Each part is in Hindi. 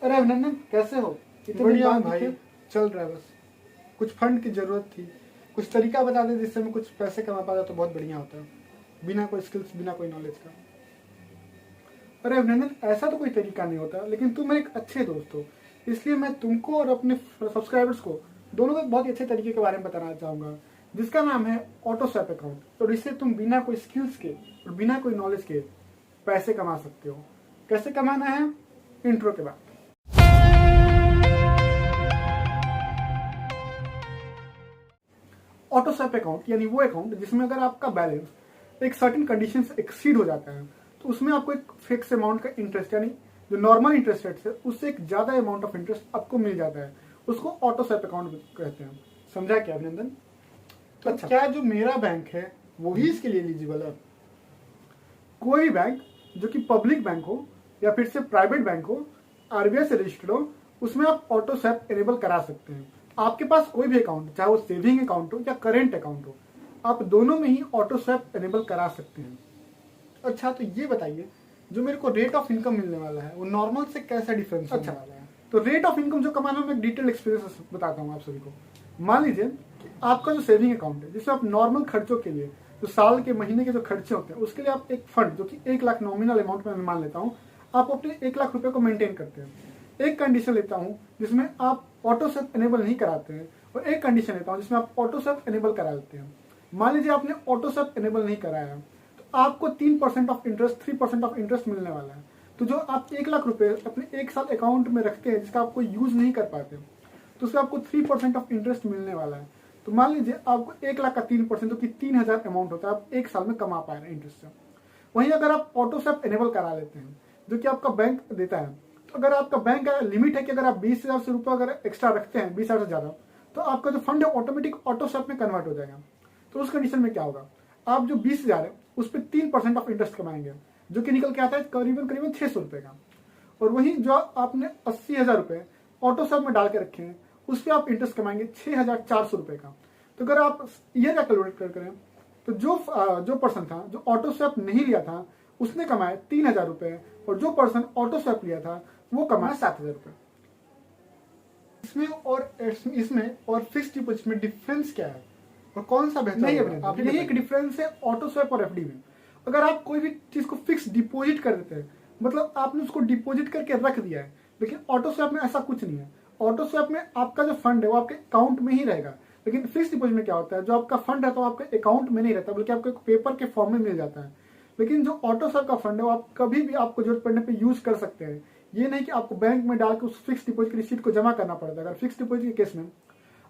अरे अभिनंदन, कैसे हो? इतने बढ़िया दिन बाद भाई, दिखे। चल रहा है। बस कुछ फंड की जरूरत थी, कुछ तरीका बता दे जिससे मैं कुछ पैसे कमा पाता तो बहुत बढ़िया होता है, बिना कोई स्किल्स बिना कोई नॉलेज का। अरे अभिनंदन, ऐसा तो कोई तरीका नहीं होता, लेकिन तुम एक अच्छे दोस्त हो, इसलिए मैं तुमको और अपने सब्सक्राइबर्स को दोनों को एक बहुत ही अच्छे तरीके के बारे में बताना चाहूंगा, जिसका नाम है ऑटो स्वैप अकाउंट। और इससे तुम बिना कोई स्किल्स के और बिना कोई नॉलेज के पैसे कमा सकते हो। कैसे कमाना है, इंट्रो के बाद। ऑटो स्वैप अकाउंट यानी वो अकाउंट जिसमें अगर आपका बैलेंस एक सर्टेन कंडीशन से एक्सीड हो जाता है तो उसमें आपको एक फिक्स अमाउंट का इंटरेस्ट, यानी जो नॉर्मल इंटरेस्ट रेट है उससे एक ज्यादा अमाउंट ऑफ इंटरेस्ट आपको मिल जाता है। उसको ऑटो स्वैप अकाउंट कहते हैं। समझा क्या अभिनंदन? तो अच्छा, क्या जो मेरा बैंक है वही इसके लिए एलिजिबल है? कोई भी बैंक जो कि पब्लिक बैंक हो या फिर से प्राइवेट बैंक हो, आरबीआई से रजिस्टर्ड हो, उसमें आप ऑटो स्वैप एनेबल करा सकते हैं। आपके पास कोई भी अकाउंट, चाहे वो सेविंग अकाउंट हो या करेंट अकाउंट हो, आप दोनों में ही ऑटो स्वैप एनेबल करा सकते हैं। अच्छा, तो ये बताइए, जो मेरे को रेट ऑफ इनकम मिलने वाला है वो नॉर्मल से कैसा डिफरेंस होने वाला है? तो रेट ऑफ इनकम जो कमाना, मैं डिटेल एक्सपीरियंस बताता हूँ आप सभी को। मान लीजिए कि आपका जो सेविंग अकाउंट है, जिसमें आप नॉर्मल खर्चों के लिए, जो साल के महीने के जो खर्चे होते हैं, उसके लिए आप एक फंड जो कि 1 लाख नॉमिनल अमाउंट में मैं मान लेता हूँ, आप अपने 1 लाख रुपए को मेंटेन करते हैं। एक कंडीशन लेता हूँ जिसमें आप ऑटो स्वैप एनेबल नहीं कराते हैं, और एक कंडीशन लेता हूँ जिसमें आप ऑटो स्वैप एनेबल करा लेते हैं। मान लीजिए आपने ऑटो स्वैप एनेबल नहीं कराया तो आपको 3% ऑफ इंटरेस्ट, 3% ऑफ इंटरेस्ट मिलने वाला है। तो जो आप 1 लाख रुपए अपने 1 साल अकाउंट में रखते हैं जिसका आपको यूज नहीं कर पाते, तो उसमें आपको 3% ऑफ इंटरेस्ट मिलने वाला है। तो मान लीजिए आपको 1 लाख का 3%, जो कि 3,000 अमाउंट होता है, आप 1 साल में कमा पा रहे हैं इंटरेस्ट से। वहीं अगर आप ऑटो स्वैप एनेबल करा लेते हैं, जो कि आपका बैंक देता है, तो अगर आपका बैंक का लिमिट है कि अगर आप 20,000 से रुपये अगर एक्स्ट्रा रखते हैं, 20,000 से ज्यादा, तो आपका जो फंड है ऑटोमेटिक ऑटो स्वैप में कन्वर्ट हो जाएगा। तो उस कंडीशन में क्या होगा, आप जो 20,000 है उस पर 3% ऑफ इंटरेस्ट कमाएंगे, जो कि निकल के आता है करीबन करीबन 600 रुपए का। और वहीं जो आपने 80,000 रुपए ऑटो स्वैप में डाल के रखे हैं, उस पर आप इंटरेस्ट कमाएंगे 6,400 रुपए का। तो अगर आप ईयर का कैलकुलेट करें तो जो पर्सन था जो ऑटो स्वैप नहीं लिया था उसने कमाए 3,000 रुपए, और जो पर्सन ऑटो स्वैप लिया था वो कमाए 7,000 रुपए। इसमें और फिक्स डिपॉजिट में डिफरेंस क्या है और कौन सा बेहतर नहीं होगा? है, यही एक डिफरेंस है ऑटो स्वैप और एफडी में। अगर आप कोई भी चीज को फिक्स डिपॉजिट कर देते हैं, मतलब आपने उसको डिपॉजिट करके रख दिया है, लेकिन ऑटो स्वैप में ऐसा कुछ नहीं है। ऑटो स्वैप में आपका जो फंड है वो आपके अकाउंट में ही रहेगा, लेकिन फिक्स डिपॉजिट में क्या होता है, जो आपका फंड है तो आपके अकाउंट में नहीं रहता, बल्कि आपको एक पेपर के फॉर्म में मिल जाता है। लेकिन जो ऑटो स्वैप का फंड है वो आप कभी भी आपको जरूरत पड़ने पर यूज कर सकते हैं। ये नहीं कि आपको बैंक में डाल के उस फिक्स डिपॉजिट की रिसीट को जमा करना पड़ता है। अगर फिक्स डिपॉजिट के केस में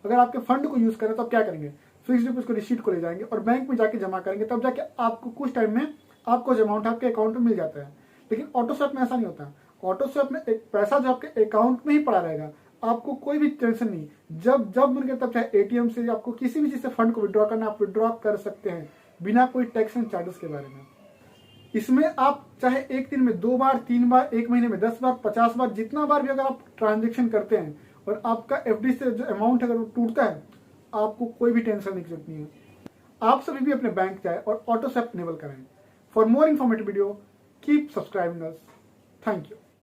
अगर आपके फंड को यूज करें तो आप क्या करेंगे, फिक्स डिपॉजिट को रिसीट को ले जाएंगे और बैंक में जाके जमा करेंगे, तब जाके आपको कुछ टाइम में आपको जो अमाउंट आपके अकाउंट में मिल जाता है। लेकिन ऑटो स्वैप में ऐसा नहीं होता। ऑटो स्वैप में एक पैसा जो आपके अकाउंट में ही पड़ा रहेगा, आपको कोई भी टेंशन नहीं। जब जब मन करता तब चाहे एटीएम से आपको किसी भी चीज से फंड को विड्रॉ करना, आप विड्रॉ कर सकते हैं बिना कोई टैक्स एंड चार्जेस के बारे में। इसमें आप चाहे एक दिन में 2 बार, 3 बार, एक महीने में 10 बार, 50 बार, जितना बार भी अगर आप ट्रांजेक्शन करते हैं और आपका एफडी से जो अमाउंट अगर वो टूटता है, आपको कोई भी टेंशन की जरूरत नहीं है। आप सभी भी अपने बैंक जाए और ऑटो स्वैप इनेबल कराएं। For more informative video keep subscribing us. Thank you.